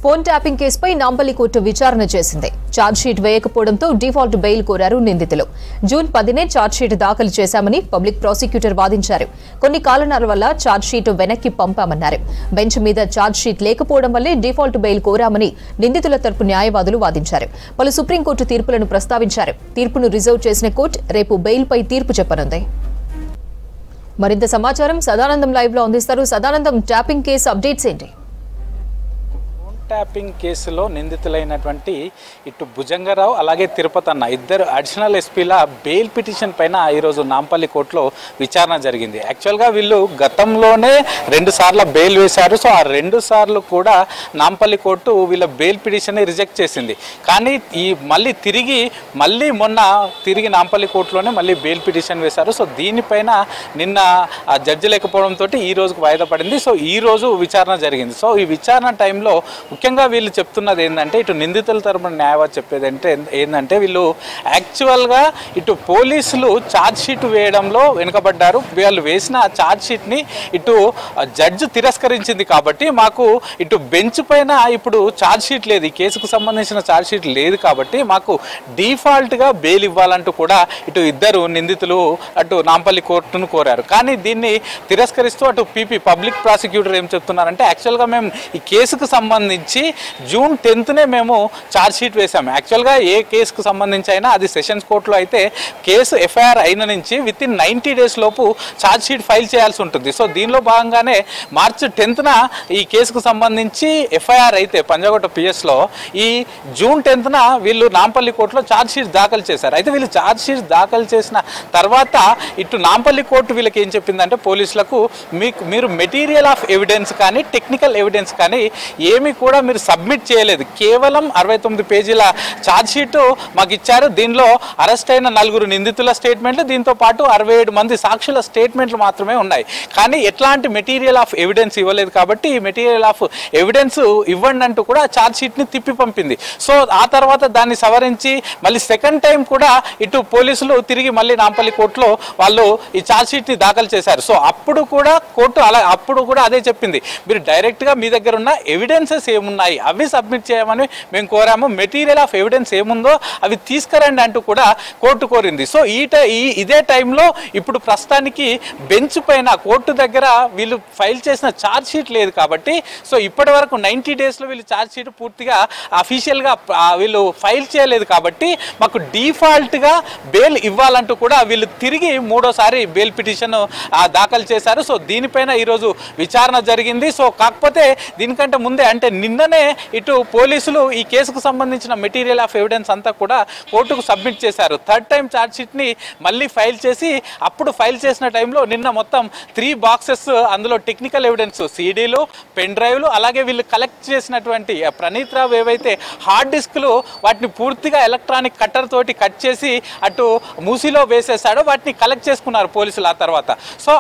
Phone tapping కేసుపై Nampally court విచారణ చేసింది. ఛార్జ్షీట్ వేయకపోవడంతో డిఫాల్ట్ బెయిల్ కోరారు నిందితులు. జూన్ 10నే ఛార్జ్షీట్ దాఖలు చేశామని పబ్లిక్ ప్రాసిక్యూటర్ వాదించారు. కొన్ని కారణాల వల్ల ఛార్జ్షీట్ వెనక్కి పంపామన్నారు. బెంచ్ మీద ఛార్జ్షీట్ లేకపోవడం వల్లే డిఫాల్ట్ బెయిల్ కోరామని నిందితుల తరపు న్యాయవాదులు వాదించారు. పలు సుప్రీంకోర్టు తీర్పులను ప్రస్తావించారు. తీర్పును రిజర్వ్ చేసిన కోర్టు రేపు బెయిల్పై తీర్పు చెప్పనుంది. మరింత సమాచారం సదానందం లైవ్ లో అందిస్తారు. సదానందం, ట్యాపింగ్ కేసు అప్డేట్స్ ఏంటి? ట్యాపింగ్ కేసులో నిందితులైనటువంటి ఇటు భుజంగరావు అలాగే తిరుపతన్న ఇద్దరు అడిషనల్ ఎస్పీల బెయిల్ పిటిషన్ పైన ఈరోజు నాంపల్లి కోర్టులో విచారణ జరిగింది. యాక్చువల్గా వీళ్ళు గతంలోనే 2 సార్లు బెయిల్ వేశారు. సో ఆ 2 సార్లు కూడా నాంపల్లి కోర్టు వీళ్ళ బెయిల్ పిటిషన్ని రిజెక్ట్ చేసింది. కానీ మళ్ళీ మొన్న నాంపల్లి కోర్టులోనే మళ్ళీ బెయిల్ పిటిషన్ వేశారు. సో దీనిపైన నిన్న జడ్జి లేకపోవడంతో ఈ రోజుకు వాయిదా పడింది. సో ఈ రోజు విచారణ జరిగింది. సో ఈ విచారణ టైంలో ముఖ్యంగా వీళ్ళు చెప్తున్నది ఏంటంటే, ఇటు నిందితుల తరపున న్యాయవాది చెప్పేది ఏంటంటే వీళ్ళు యాక్చువల్గా ఇటు పోలీసులు ఛార్జ్షీట్ వేయడంలో వెనుకబడ్డారు. వీళ్ళు వేసిన ఛార్జ్షీట్ని ఇటు జడ్జి తిరస్కరించింది. కాబట్టి మాకు ఇటు బెంచ్ పైన ఇప్పుడు ఛార్జ్షీట్ లేదు, ఈ కేసుకు సంబంధించిన ఛార్జ్షీట్ లేదు, కాబట్టి మాకు డిఫాల్ట్గా బెయిల్ ఇవ్వాలంటూ కూడా ఇటు ఇద్దరు నిందితులు అటు నాంపల్లి కోర్టును కోరారు. కానీ దీన్ని తిరస్కరిస్తూ అటు పబ్లిక్ ప్రాసిక్యూటర్ ఏం చెప్తున్నారంటే, యాక్చువల్గా మేము ఈ కేసుకు సంబంధించి జూన్ 10నే మేము ఛార్జ్షీట్ వేసాము. యాక్చువల్గా ఏ కేసుకు సంబంధించి అయినా అది సెషన్స్ కోర్టులో అయితే కేసు ఎఫ్ఐఆర్ అయిన నుంచి వితిన్ 90 days లోపు ఛార్జ్షీట్ ఫైల్ చేయాల్సి ఉంటుంది. సో దీనిలో భాగంగానే మార్చి 10న ఈ కేసుకు సంబంధించి ఎఫ్ఐఆర్ అయితే పంజాగుట్ట పిఎస్లో ఈ జూన్ 10న వీళ్ళు నాంపల్లి కోర్టులో ఛార్జ్షీట్ దాఖలు చేశారు. అయితే వీళ్ళు ఛార్జ్షీట్ దాఖలు చేసిన తర్వాత ఇటు నాంపల్లి కోర్టు వీళ్ళకి ఏం చెప్పిందంటే, పోలీసులకు మీరు మెటీరియల్ ఆఫ్ ఎవిడెన్స్ కానీ టెక్నికల్ ఎవిడెన్స్ కానీ ఏమి కూడా మీరు సబ్మిట్ చేయలేదు. కేవలం 69 పేజీల ఛార్జ్షీట్ మాకు ఇచ్చారు. దీనిలో అరెస్ట్ అయిన 4 నిందితుల స్టేట్మెంట్లు, దీంతో పాటు 67 మంది సాక్షుల స్టేట్మెంట్లు మాత్రమే ఉన్నాయి. కానీ ఎట్లాంటి మెటీరియల్ ఆఫ్ ఎవిడెన్స్ ఇవ్వలేదు. కాబట్టి ఈ మెటీరియల్ ఆఫ్ ఎవిడెన్స్ ఇవ్వండి అంటూ కూడా ఛార్జ్షీట్ని తిప్పి పంపింది. సో ఆ తర్వాత దాన్ని సవరించి మళ్ళీ సెకండ్ టైం కూడా ఇటు పోలీసులు తిరిగి మళ్ళీ నాంపల్లి కోర్టులో వాళ్ళు ఈ ఛార్జ్షీట్ని దాఖలు చేశారు. సో అప్పుడు కూడా కోర్టు అదే చెప్పింది, మీరు డైరెక్ట్గా మీ దగ్గర ఉన్న ఎవిడెన్సెస్ ఏమున్నాయి అవి సబ్మిట్ చేయమని మేము కోరాము, మెటీరియల్ ఆఫ్ ఎవిడెన్స్ ఏముందో అవి తీసుకురండి అంటూ కూడా కోర్టు కోరింది. సో ఇదే టైంలో ఇప్పుడు ప్రస్తుతానికి బెంచ్ పైన కోర్టు దగ్గర వీళ్ళు ఫైల్ చేసిన ఛార్జ్షీట్ లేదు. కాబట్టి సో ఇప్పటి వరకు 90 daysలో వీళ్ళు ఛార్జ్షీట్ పూర్తిగా అఫీషియల్గా వీళ్ళు ఫైల్ చేయలేదు. కాబట్టి మాకు డిఫాల్ట్గా బెయిల్ ఇవ్వాలంటూ కూడా వీళ్ళు తిరిగి 3వసారి బెయిల్ పిటిషన్ దాఖలు చేశారు. సో దీనిపైన ఈరోజు విచారణ జరిగింది. సో కాకపోతే దీనికంటే ముందే అంటే నిన్ననే ఇటు పోలీసులు ఈ కేసుకు సంబంధించిన మెటీరియల్ ఆఫ్ ఎవిడెన్స్ అంతా కూడా కోర్టుకు సబ్మిట్ చేశారు. 3rd టైం ఛార్జ్షీట్ని మళ్ళీ ఫైల్ చేసి అప్పుడు ఫైల్ చేసిన టైంలో నిన్న మొత్తం 3 బాక్సెస్ అందులో టెక్నికల్ ఎవిడెన్స్, సీడీలు, పెన్ డ్రైవ్లు, అలాగే వీళ్ళు కలెక్ట్ చేసినటువంటి ప్రణీత్ రావు ఏవైతే హార్డ్ డిస్క్లు వాటిని పూర్తిగా ఎలక్ట్రానిక్ కట్టర్ తోటి కట్ చేసి అటు మూసీలో వేసేసాడో వాటిని కలెక్ట్ చేసుకున్నారు పోలీసులు. ఆ తర్వాత సో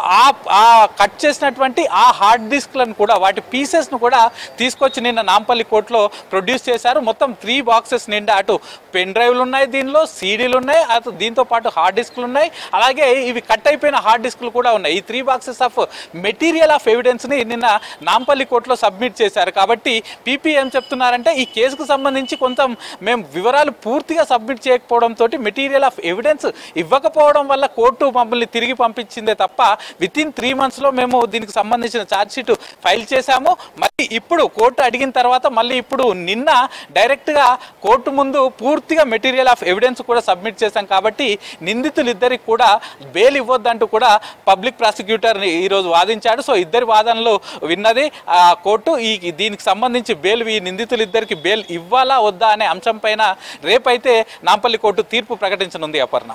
ఆ కట్ చేసినటువంటి ఆ హార్డ్ డిస్క్లను కూడా వాటి పీసెస్ను కూడా తీసుకొచ్చి నిన్న నాంపల్లి కోర్టులో ప్రొడ్యూస్ చేశారు. మొత్తం 3 బాక్సెస్ నిండా అటు పెన్ డ్రైవ్లు ఉన్నాయి, దీనిలో సీడీలు ఉన్నాయి, దీంతో పాటు హార్డ్ డిస్క్లు ఉన్నాయి, అలాగే ఇవి కట్ అయిపోయిన హార్డ్ డిస్క్లు కూడా ఉన్నాయి. ఈ 3 బాక్సెస్ ఆఫ్ మెటీరియల్ ఆఫ్ ఎవిడెన్స్ని నిన్న నాంపల్లి కోర్టులో సబ్మిట్ చేశారు. కాబట్టి ఏం చెప్తున్నారంటే, ఈ కేసుకు సంబంధించి కొంత మేము వివరాలు పూర్తిగా సబ్మిట్ చేయకపోవడంతో మెటీరియల్ ఆఫ్ ఎవిడెన్స్ ఇవ్వకపోవడం వల్ల కోర్టు మమ్మల్ని తిరిగి పంపించిందే తప్ప వితిన్ 3 monthsలో మేము దీనికి సంబంధించిన ఛార్జ్షీట్ ఫైల్ చేశాము. మళ్ళీ ఇప్పుడు కోర్టు అడిగిన తర్వాత మళ్ళీ ఇప్పుడు నిన్న డైరెక్ట్గా కోర్టు ముందు పూర్తిగా మెటీరియల్ ఆఫ్ ఎవిడెన్స్ కూడా సబ్మిట్ చేశాం. కాబట్టి నిందితులిద్దరికి కూడా బెయిల్ ఇవ్వద్దంటూ కూడా పబ్లిక్ ప్రాసిక్యూటర్ ఈరోజు వాదించాడు. సో ఇద్దరి వాదనలు విన్నది కోర్టు. దీనికి సంబంధించి ఈ నిందితులిద్దరికి బెయిల్ ఇవ్వాలా వద్దా అనే అంశం పైన రేపైతే నాంపల్లి కోర్టు తీర్పు ప్రకటించనుంది. అపర్ణ.